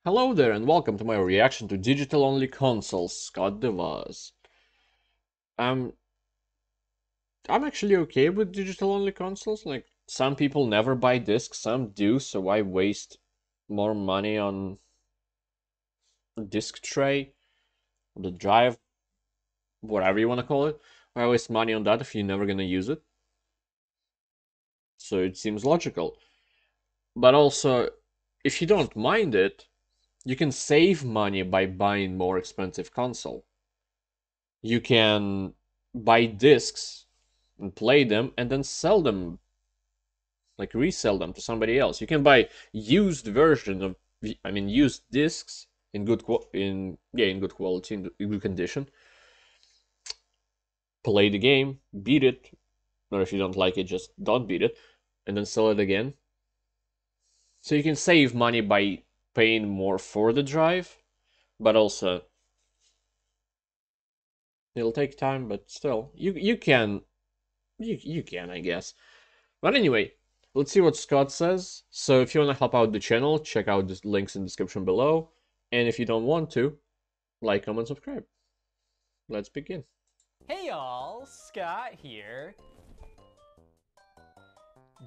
Hello there and welcome to my reaction to digital-only consoles, Scott DeVos. Um, I'm actually okay with digital-only consoles. Like, some people never buy discs, some do, so why waste more money on a disc tray, the drive, whatever you want to call it? Why waste money on that if you're never gonna use it? So it seems logical. But also, if you don't mind it, you can save money by buying more expensive console. You can buy discs and play them and then sell them, like resell them to somebody else. You can buy used version of, used discs in good quality, in good condition. Play the game, beat it, or if you don't like it, just don't beat it, and then sell it again. So you can save money by paying more for the drive, but also it'll take time, but still, you can, I guess. But anyway, let's see what Scott says. So if you want to help out the channel, check out the links in the description below. And if you don't want to, like, comment, subscribe. Let's begin. Hey y'all, Scott here.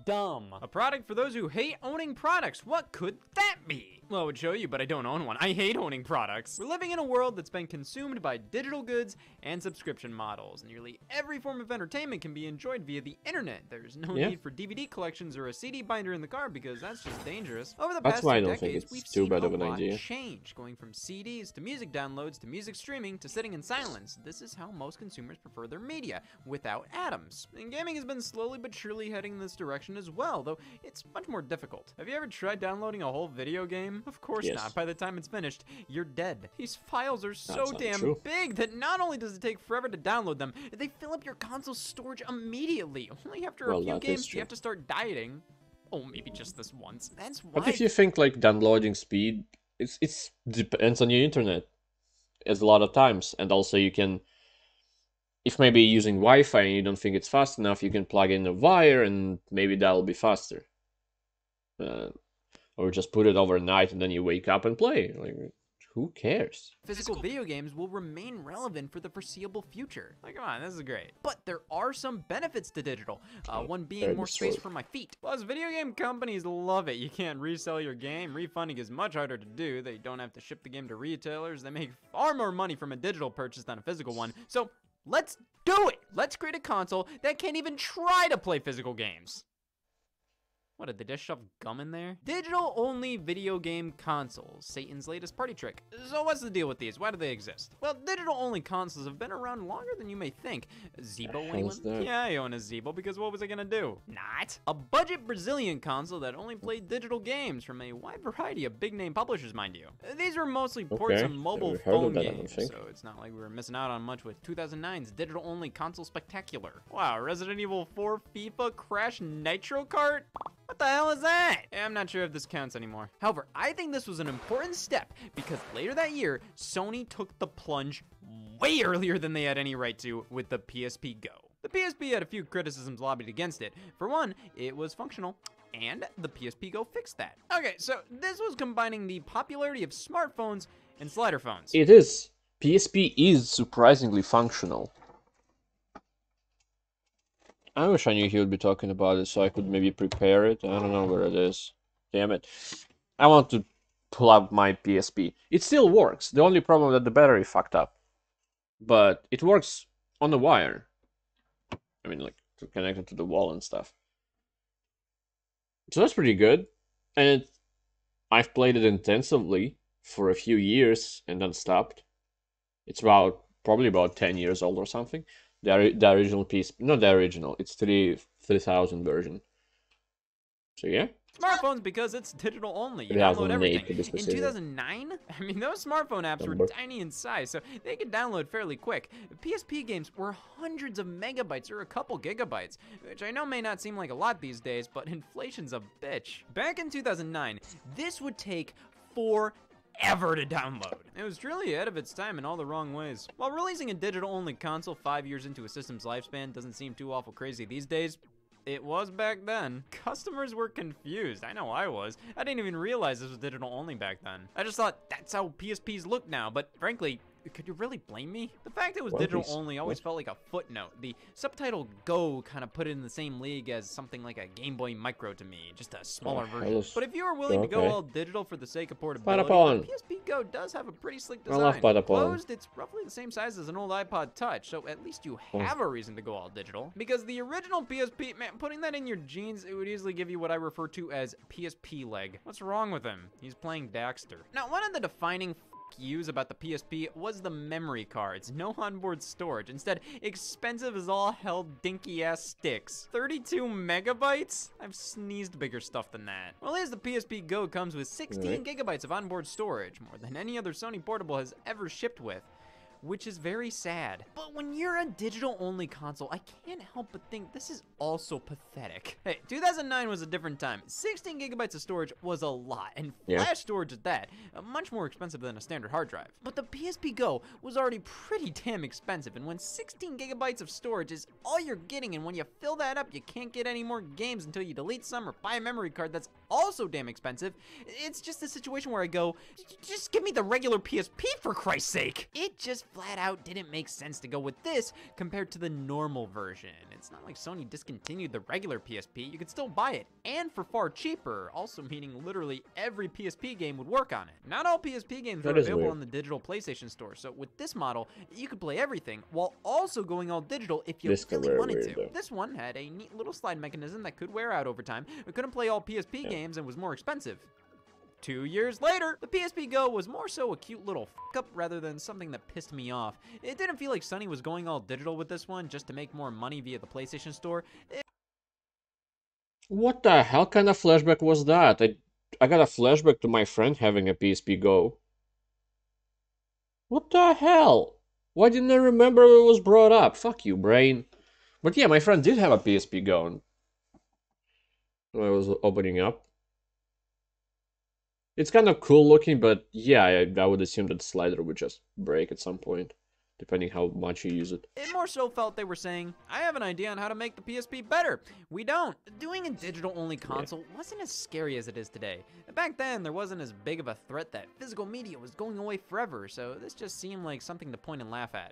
Dumb. A product for those who hate owning products. What could that be? Well, I would show you, but I don't own one. I hate owning products. We're living in a world that's been consumed by digital goods and subscription models. Nearly every form of entertainment can be enjoyed via the internet. There's no need for DVD collections or a CD binder in the car because that's just dangerous. Over the past 2 decades, we've seen a lot change, going from CDs to music downloads to music streaming to sitting in silence. This is how most consumers prefer their media, without atoms. And gaming has been slowly but surely heading in this direction as well, though it's much more difficult. Have you ever tried downloading a whole video game? Of course not. By the time it's finished, you're dead. These files are so damn big that not only does it take forever to download them, they fill up your console's storage immediately. Only after a few games do you have to start dieting. Oh, maybe just this once. That's why. But if you think like downloading speed, it's depends on your internet. As a lot of times, and also you can, if maybe using Wi-Fi and you don't think it's fast enough, you can plug in a wire and maybe that'll be faster. Or just put it overnight and then you wake up and play. Like, who cares? Physical video games will remain relevant for the foreseeable future. Like, come on, this is great. But there are some benefits to digital, one being more space for my feet. Plus, video game companies love it. You can't resell your game. Refunding is much harder to do. They don't have to ship the game to retailers. They make far more money from a digital purchase than a physical one. So, let's do it! Let's create a console that can't even try to play physical games. What, did they just shove gum in there? Digital-only video game consoles, Satan's latest party trick. So what's the deal with these? Why do they exist? Well, digital-only consoles have been around longer than you may think. Zeebo, anyone? Yeah, I own a Zeebo, because what was I gonna do? Not. A budget Brazilian console that only played digital games from a wide variety of big-name publishers, mind you. These were mostly ports of mobile phone games, so it's not like we were missing out on much with 2009's digital-only console spectacular. Wow, Resident Evil 4 FIFA Crash Nitro Kart? What the hell is that? I'm not sure if this counts anymore. However, I think this was an important step because later that year, Sony took the plunge way earlier than they had any right to with the Psp Go. The PSP had a few criticisms lobbied against it. For one, it was functional, and the Psp Go fixed that. Okay, so this was combining the popularity of smartphones and slider phones. It is. PSP is surprisingly functional. I wish I knew he would be talking about it so I could maybe prepare it. I don't know where it is. Damn it. I want to pull up my PSP. It still works. The only problem is that the battery fucked up. But it works on the wire. I mean, like, to connect it to the wall and stuff. So that's pretty good. And I've played it intensively for a few years and then stopped. It's probably about 10 years old or something. The original piece, not the original, it's 3000 version. So yeah. Smartphones because it's digital only. You download everything. In 2009, I mean, those smartphone apps were tiny in size, so they could download fairly quick. PSP games were hundreds of megabytes or a couple gigabytes, which I know may not seem like a lot these days, but inflation's a bitch. Back in 2009, this would take forever to download. It was truly ahead of its time in all the wrong ways. While releasing a digital-only console 5 years into a system's lifespan doesn't seem too awful crazy these days, it was back then. Customers were confused. I know I was. I didn't even realize this was digital only back then. I just thought that's how PSPs look now, but frankly, could you really blame me? The fact it was digital only always felt like a footnote. The subtitle Go kind of put it in the same league as something like a Game Boy Micro to me, just a smaller version. But if you are willing to go all digital for the sake of portability, the Psp Go does have a pretty sleek design. Closed, it's roughly the same size as an old iPod Touch, so at least you have a reason to go all digital. Because the original PSP, man, putting that in your jeans, it would easily give you what I refer to as PSP leg. What's wrong with him? He's playing Daxter. Now, one of the defining use about the PSP was the memory cards. No onboard storage. Instead, expensive as all hell dinky ass sticks. 32 megabytes? I've sneezed bigger stuff than that. Well, at least the PSP Go comes with 16 gigabytes of onboard storage, more than any other Sony portable has ever shipped with, which is very sad. But when you're a digital-only console, I can't help but think this is also pathetic. Hey, 2009 was a different time. 16 gigabytes of storage was a lot, and flash storage at that, much more expensive than a standard hard drive. But the PSP Go was already pretty damn expensive, and when 16 gigabytes of storage is all you're getting, and when you fill that up, you can't get any more games until you delete some or buy a memory card that's also damn expensive, it's just a situation where I go, just give me the regular PSP for Christ's sake. It just flat out didn't make sense to go with this compared to the normal version. It's not like Sony discontinued the regular PSP. You could still buy it, and for far cheaper, also meaning literally every PSP game would work on it. Not all PSP games were available on the digital PlayStation Store, so with this model, you could play everything while also going all digital if you really wanted to. This one had a neat little slide mechanism that could wear out over time. It couldn't play all PSP games and was more expensive. 2 years later, the PSP Go was more so a cute little f*** up rather than something that pissed me off. It didn't feel like Sony was going all digital with this one just to make more money via the PlayStation Store. What the hell kind of flashback was that? I got a flashback to my friend having a PSP Go. What the hell? Why didn't I remember it was brought up? Fuck you, brain. But yeah, my friend did have a PSP Go. I was opening up. It's kind of cool looking, but yeah, I would assume that the slider would just break at some point, depending how much you use it. It more so felt they were saying, I have an idea on how to make the PSP better. We don't. Doing a digital-only console wasn't as scary as it is today. Back then, there wasn't as big of a threat that physical media was going away forever, so this just seemed like something to point and laugh at.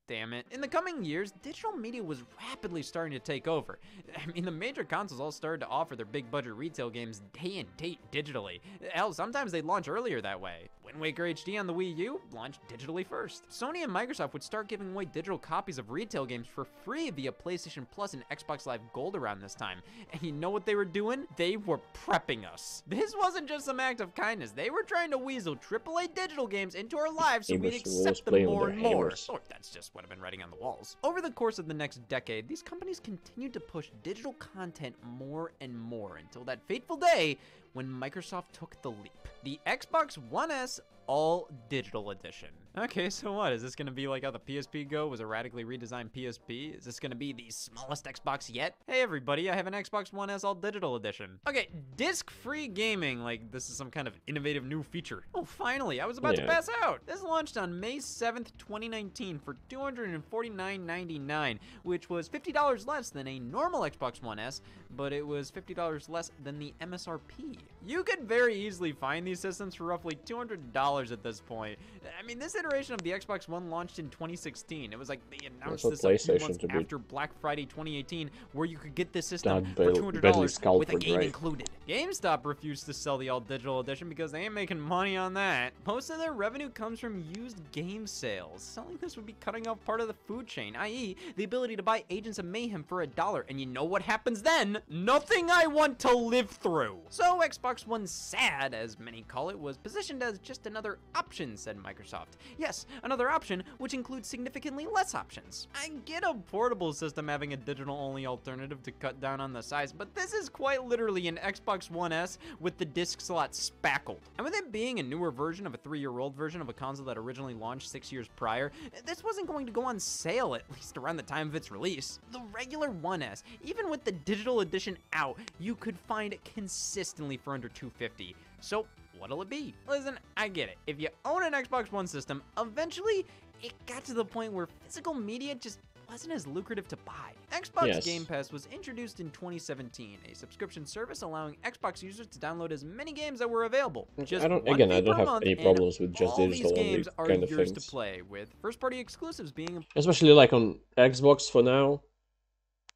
Damn it. In the coming years, digital media was rapidly starting to take over. I mean, the major consoles all started to offer their big budget retail games day and date digitally. Hell, sometimes they'd launch earlier that way. Wind Waker HD on the Wii U launched digitally first. Sony and Microsoft would start giving away digital copies of retail games for free via PlayStation Plus and Xbox Live Gold around this time. And you know what they were doing? They were prepping us. This wasn't just some act of kindness. They were trying to weasel AAA digital games into our lives so we'd accept them more and more. Or that's just what I've been writing on the walls. Over the course of the next decade, these companies continued to push digital content more and more until that fateful day when Microsoft took the leap. The Xbox One S All Digital Edition. Okay, so what? Is this gonna be like how the PSP Go was a radically redesigned PSP? Is this gonna be the smallest Xbox yet? Hey everybody, I have an Xbox One S All Digital Edition. Okay, disc-free gaming, like this is some kind of innovative new feature. Oh, finally, I was about to pass out. This launched on May 7th, 2019 for $249.99, which was $50 less than a normal Xbox One S, but it was $50 less than the MSRP. You could very easily find these systems for roughly $200 at this point. I mean, this iteration of the Xbox One launched in 2016. It was like they announced this a few months after Black Friday 2018, where you could get this system for $200 with a game included. GameStop refused to sell the all-digital edition because they ain't making money on that. Most of their revenue comes from used game sales. Selling this would be cutting off part of the food chain, i.e. the ability to buy Agents of Mayhem for $1. And you know what happens then? Nothing I want to live through. So Xbox One SAD, as many call it, was positioned as just another option, said Microsoft. Yes, another option, which includes significantly less options. I get a portable system having a digital-only alternative to cut down on the size, but this is quite literally an Xbox One S with the disc slot spackled. And with it being a newer version of a 3-year-old version of a console that originally launched 6 years prior, this wasn't going to go on sale, at least around the time of its release. The regular One S, even with the digital edition out, you could find consistently for under $250. So what'll it be? Listen, I get it. If you own an Xbox One system, eventually it got to the point where physical media just wasn't as lucrative to buy. Xbox Yes. Game Pass was introduced in 2017, a subscription service allowing Xbox users to download as many games that were available. Just I don't one fee per have month, any and problems with just all these digital only games are kind of yours things. to play, with first-party exclusives being Especially like on Xbox for now,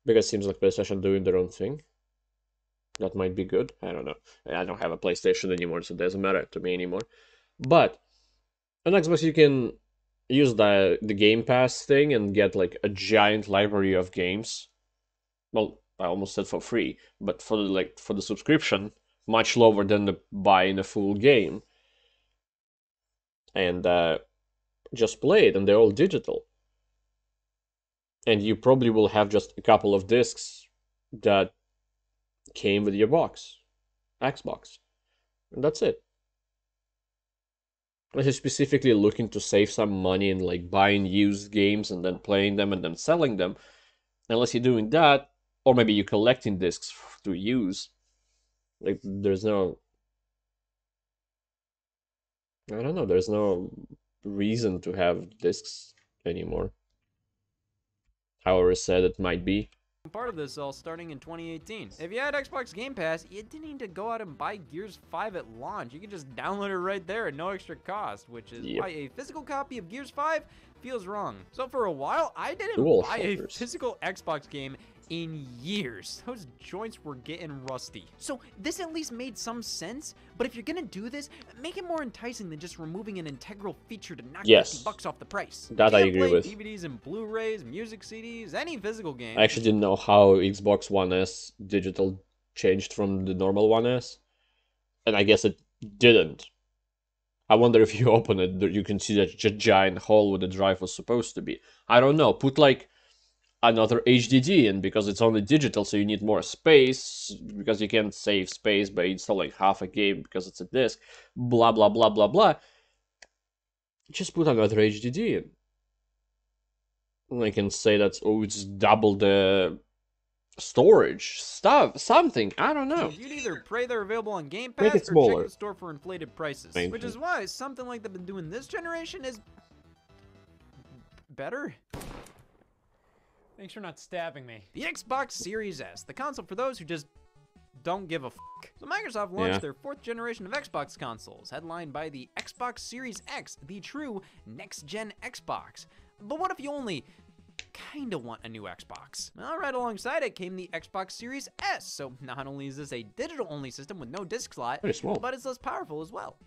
because it seems like PlayStation doing their own thing. That might be good. I don't know. I don't have a PlayStation anymore, so it doesn't matter to me anymore. But on Xbox, you can use the Game Pass thing and get like a giant library of games. Well, I almost said for free, but for the subscription, much lower than the buying a full game. And just play it, and they're all digital. And you probably will have just a couple of discs that came with your box, Xbox, and that's it. Unless you're specifically looking to save some money and like buying used games and then playing them and then selling them, unless you're doing that, or maybe you're collecting discs to use, like there's no, I don't know, there's no reason to have discs anymore. However sad it might be. part of this all starting in 2018. If you had Xbox Game Pass, you didn't need to go out and buy Gears 5 at launch. You could just download it right there at no extra cost, which is why a physical copy of Gears 5 feels wrong. So for a while, I didn't buy a physical Xbox game in years. Those joints were getting rusty. So this at least made some sense, but if you're gonna do this, make it more enticing than just removing an integral feature to knock $50 off the price. That I agree with. DVDs and Blu-rays, music CDs, any physical game. I actually didn't know how Xbox One S digital changed from the normal One S, and I guess it didn't. I wonder if you open it, you can see that giant hole where the drive was supposed to be. I don't know, put like another HDD in, because it's only digital, so you need more space, because you can't save space by installing half a game because it's a disc, blah blah blah blah blah. Just put another HDD in. And I can say that, oh, it's double the storage stuff, something, I don't know. You'd either pray they're available on Game Make Pass it or smaller. check the store for inflated prices. Which is why something like they've been doing this generation is better. Thanks for not stabbing me. The Xbox Series S, the console for those who just don't give a fuck. So Microsoft launched their 4th generation of Xbox consoles, headlined by the Xbox Series X, the true next-gen Xbox. But what if you only kinda want a new Xbox? Well, right alongside it came the Xbox Series S, so not only is this a digital-only system with no disc slot, but it's less powerful as well.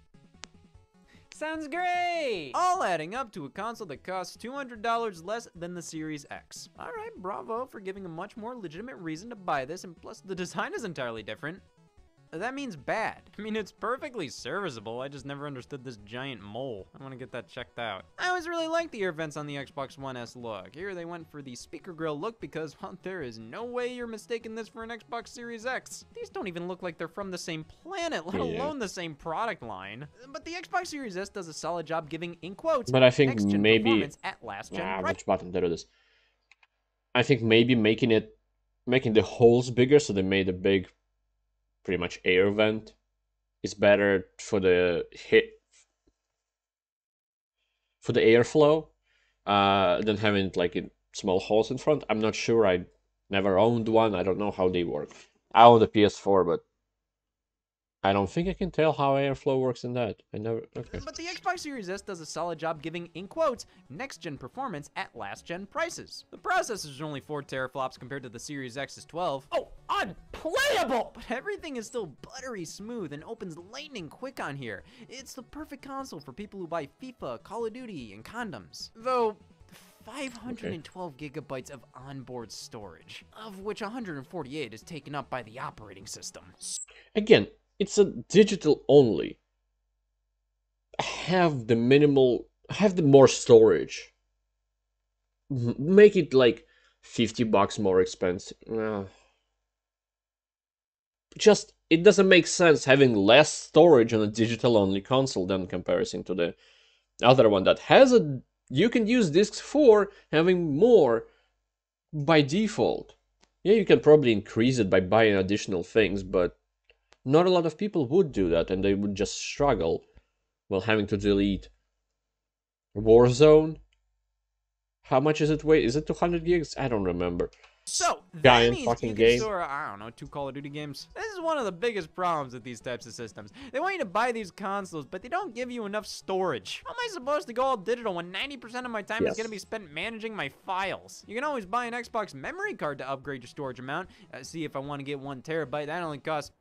Sounds great! All adding up to a console that costs $200 less than the Series X. Alright, bravo for giving a much more legitimate reason to buy this, and plus the design is entirely different. That means bad. I mean, it's perfectly serviceable, I just never understood this giant mole. I want to get that checked out. I always really liked the air vents on the Xbox One S look. Here they went for the speaker grill look because, well, there is no way you're mistaking this for an Xbox Series X. These don't even look like they're from the same planet, let alone the same product line. But the Xbox Series S does a solid job giving, in quotes, but I think next-gen maybe performance at last-gen price. which button there it is. I think maybe making the holes bigger, so they made a big, pretty much air vent, is better for the airflow than having it like in small holes in front. I'm not sure. I never owned one. I don't know how they work. I own the PS4, but I don't think I can tell how airflow works in that. I never. Okay. But the Xbox Series S does a solid job giving, in quotes, next-gen performance at last-gen prices. The processors are only 4 teraflops compared to the Series X's 12. Oh, unplayable! But everything is still buttery smooth and opens lightning quick on here. It's the perfect console for people who buy FIFA, Call of Duty, and condoms. Though 512 gigabytes of onboard storage, of which 148 is taken up by the operating system. Again, it's a digital only. Have the more storage. Make it like $50 more expensive. Just, it doesn't make sense having less storage on a digital only console than comparison to the other one that has you can use discs for having more by default. Yeah, you can probably increase it by buying additional things, but not a lot of people would do that, and they would just struggle while having to delete Warzone, How much is it weigh? Is it 200 gigs? I don't remember. So, that Giant means fucking you can game. store, I don't know, 2 Call of Duty games. This is one of the biggest problems with these types of systems. They want you to buy these consoles, but they don't give you enough storage. How am I supposed to go all digital when 90% of my time is going to be spent managing my files? You can always buy an Xbox memory card to upgrade your storage amount. See if I want to get 1 terabyte. That only costs...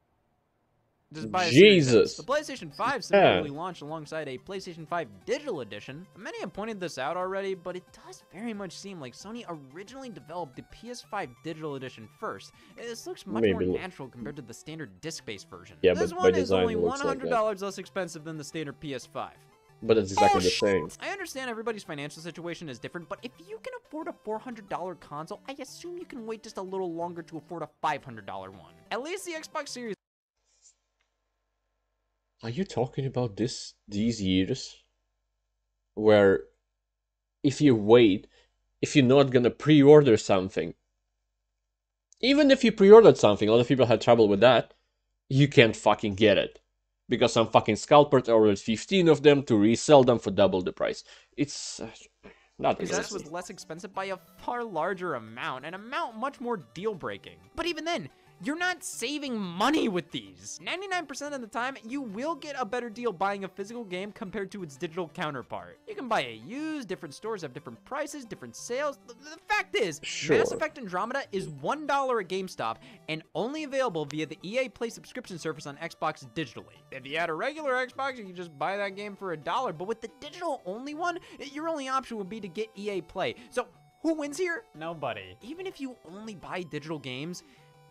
Just buy a Series X. The PlayStation 5 similarly launched alongside a PlayStation 5 Digital Edition. Many have pointed this out already, but it does very much seem like Sony originally developed the PS5 Digital Edition first. This looks much more natural compared to the standard disc-based version. Yeah, this one is only $100 less expensive than the standard PS5. But it's exactly the same. I understand everybody's financial situation is different, but if you can afford a $400 console, I assume you can wait just a little longer to afford a $500 one. At least the Xbox Series... Are you talking about these years where if you wait, if you're not gonna pre-order something, even if you pre-ordered something, a lot of people had trouble with that, you can't fucking get it. Because some fucking scalper ordered 15 of them to resell them for double the price. It's not because this was less expensive by a far larger amount, an amount much more deal-breaking. But even then, you're not saving money with these. 99% of the time, you will get a better deal buying a physical game compared to its digital counterpart. You can buy it used, different stores have different prices, different sales. The fact is, Mass Effect Andromeda is $1 at GameStop and only available via the EA Play subscription service on Xbox digitally. If you had a regular Xbox, you could just buy that game for $1, but with the digital-only one, your only option would be to get EA Play. So, who wins here? Nobody. Even if you only buy digital games,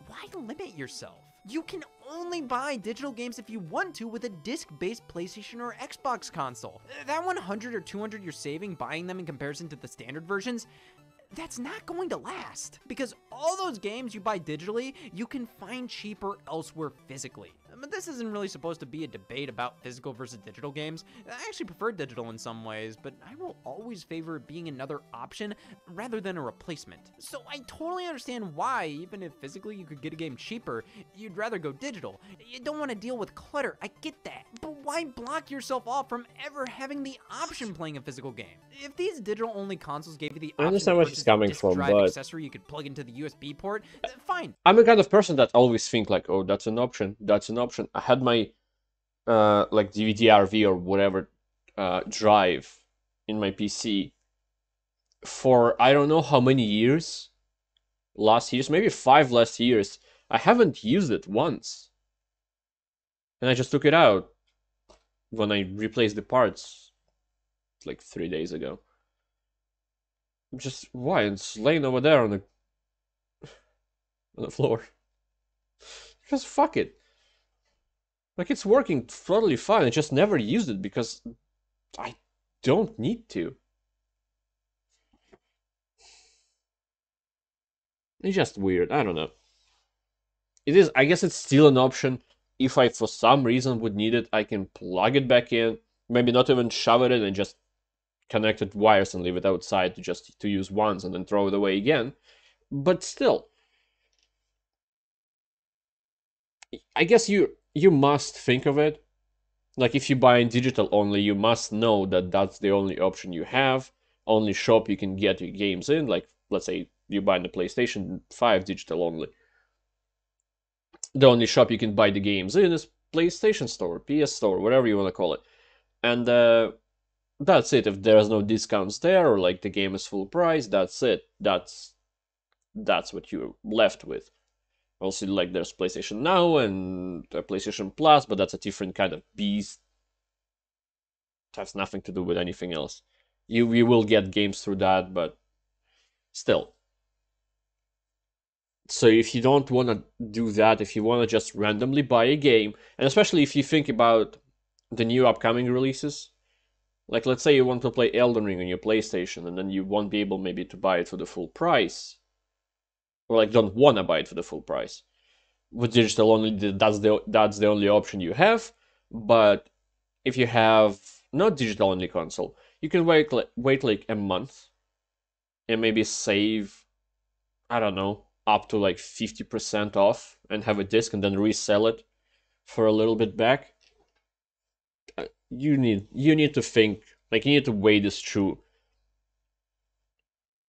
why limit yourself? You can only buy digital games if you want to with a disc-based PlayStation or Xbox console. That 100 or 200 you're saving buying them in comparison to the standard versions, that's not going to last. Because all those games you buy digitally, you can find cheaper elsewhere physically. But this isn't really supposed to be a debate about physical versus digital games. I actually prefer digital in some ways, but I will always favor it being another option rather than a replacement. So I totally understand why, even if physically you could get a game cheaper, you'd rather go digital. You don't want to deal with clutter, I get that. But why block yourself off from ever having the option playing a physical game? If these digital-only consoles gave you the option I understand to where purchase she's coming a disc from, drive but accessory you could plug into the USB port, fine. I'm the kind of person that always think like, oh, that's an option, that's an option. I had my like DVD-RV or whatever drive in my PC for I don't know how many years, last years, maybe 5 last years. I haven't used it once. And I just took it out when I replaced the parts like 3 days ago. Just why? It's laying over there on the floor. Just fuck it. Like, it's working totally fine. I just never used it because I don't need to. It's just weird. I don't know. It is. I guess it's still an option. If I, for some reason, would need it, I can plug it back in. Maybe not even shove it in and just connect it wires and leave it outside to use once and then throw it away again. But still, I guess you must think of it. Like, if you buy in digital only, you must know that that's the only option you have. Only shop you can get your games in. Like, let's say you buy the PlayStation 5 digital only. The only shop you can buy the games in is PlayStation Store, PS Store, whatever you want to call it. And that's it. If there's no discounts there, or like the game is full price, that's it. That's what you're left with. Also, like, there's PlayStation Now and PlayStation Plus, but that's a different kind of beast. It has nothing to do with anything else. You will get games through that, but still. So if you don't want to do that, if you want to just randomly buy a game, and especially if you think about the new upcoming releases, like, let's say you want to play Elden Ring on your PlayStation, and then you won't be able maybe to buy it for the full price. Or like, don't want to buy it for the full price. With digital only, that's the only option you have. But if you have not digital only console, you can wait like a month and maybe save, I don't know, up to like 50% off and have a disc and then resell it for a little bit back. You need to think, like, you need to weigh this through.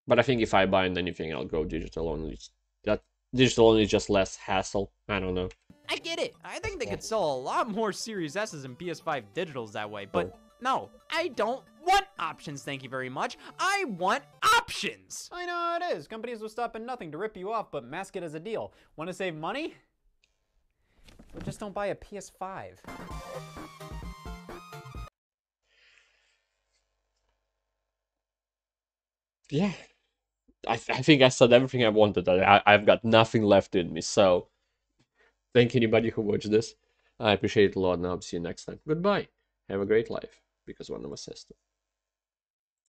But I think if I bind anything, I'll go digital only. That digital only is just less hassle. I don't know. I get it. I think they could sell a lot more Series S's and PS5 digitals that way, but no, I don't want options, thank you very much. I want options! I know how it is. Companies will stop at nothing to rip you off, but mask it as a deal. Want to save money? Well, just don't buy a PS5. Yeah. I think I said everything I wanted. I've got nothing left in me, so thank anybody who watched this. I appreciate it a lot, and I'll see you next time. Goodbye. Have a great life, because one of us has to.